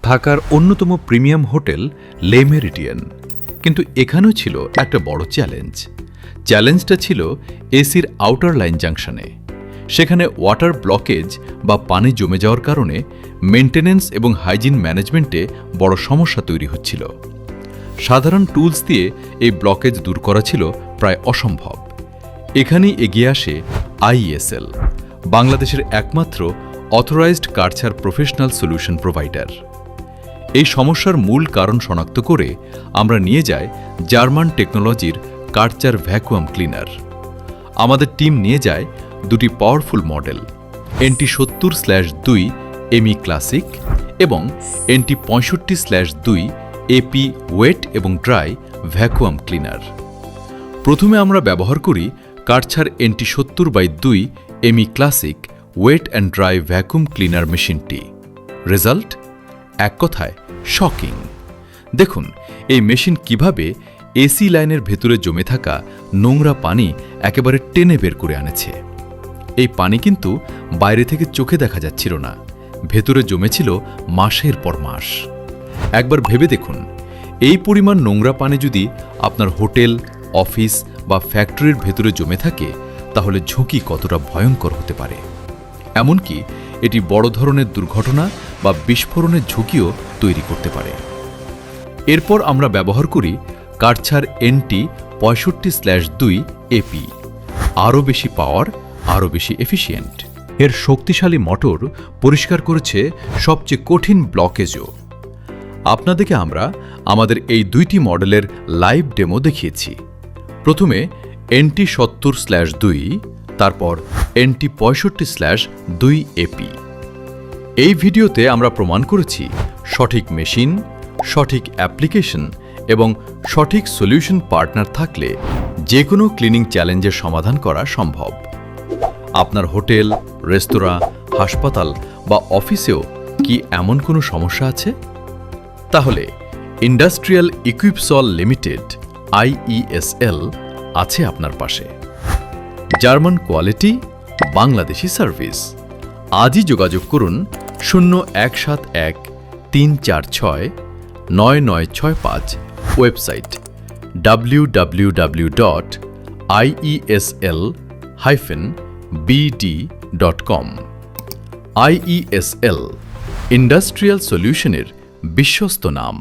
ঢাকার অন্যতম premium hotel লে মেরিডিয়ান। কিন্তু এখানেও ছিল একটা বড় চ্যালেঞ্জটা ছিল এসির আউটার লাইন জাংশনে। সেখানে ওয়াটার ব্লকেজ বা পানি জমে যাওয়ার কারণে মেইনটেনেন্স এবং হাইজিন ম্যানেজমেন্টে বড় সমস্যা তৈরি হচ্ছিল। সাধারণ টুলস দিয়ে এই ব্লকেজ দূর করা ছিল প্রায় অসম্ভব। এখানেই এগিয়ে আসে আইইএসএল, বাংলাদেশের একমাত্র অথরাইজড কার্চার প্রফেশনাল সলিউশন প্রোভাইডার। এই সমস্যার মূল কারণ শনাক্ত করে আমরা নিয়ে যাই জার্মান টেকনোলজির কার্চার ভ্যাকুয়াম ক্লিনার। আমাদের টিম নিয়ে যায় দুটি powerful model, NT70/2 ME classic এবং NT65/2 এপি ওয়েট এবং ড্রাই ভ্যাকুয়াম ক্লিনার। প্রথমে আমরা ব্যবহার করি Karcher NT70/2 ME classic wet and dry vacuum cleaner মেশিনটি। রেজাল্ট এক কথায় শকিং। দেখুন এই মেশিন কিভাবে এসি লাইনের ভেতরে জমে থাকা নোংরা পানি একেবারে টেনে বের করে আনেছে। এই পানি কিন্তু বাইরে থেকে চোখে দেখা যাচ্ছিল না, ভেতরে জমেছিল মাসের পর মাস। একবার ভেবে দেখুন, এই পরিমাণ নোংরা পানি যদি আপনার হোটেল, অফিস বা ফ্যাক্টরির ভেতরে জমে থাকে তাহলে ঝুঁকি কতটা ভয়ঙ্কর হতে পারে। এমনকি এটি বড় ধরনের দুর্ঘটনা বা বিস্ফোরণের ঝুঁকিও তৈরি করতে পারে। এরপর আমরা ব্যবহার করি কার্চার NT65/2 এপি। আরও বেশি পাওয়ার, আরও বেশি এফিশিয়েন্ট। এর শক্তিশালী মোটর পরিষ্কার করেছে সবচেয়ে কঠিন ব্লকেজও। আপনাদেরকে আমরা আমাদের এই দুইটি মডেলের লাইভ ডেমো দেখিয়েছি। প্রথমে NT70/2, তারপর NT65/2 এপি। এই ভিডিওতে আমরা প্রমাণ করেছি সঠিক মেশিন, সঠিক অ্যাপ্লিকেশন এবং সঠিক সলিউশন পার্টনার থাকলে যে কোনো ক্লিনিং চ্যালেঞ্জের সমাধান করা সম্ভব। আপনার হোটেল, রেস্তোরাঁ, হাসপাতাল বা অফিসেও কি এমন কোনো সমস্যা আছে? তাহলে ইন্ডাস্ট্রিয়াল ইকুইপসল লিমিটেড IESL আছে আপনার পাশে। German quality, Bangladeshi service. আজই যোগাযোগ করুন 0171-346-9965, ওয়েবসাইট www.iesl-bd.com। IESL ইন্ডাস্ট্রিয়াল সলিউশনের বিশ্বস্ত নাম।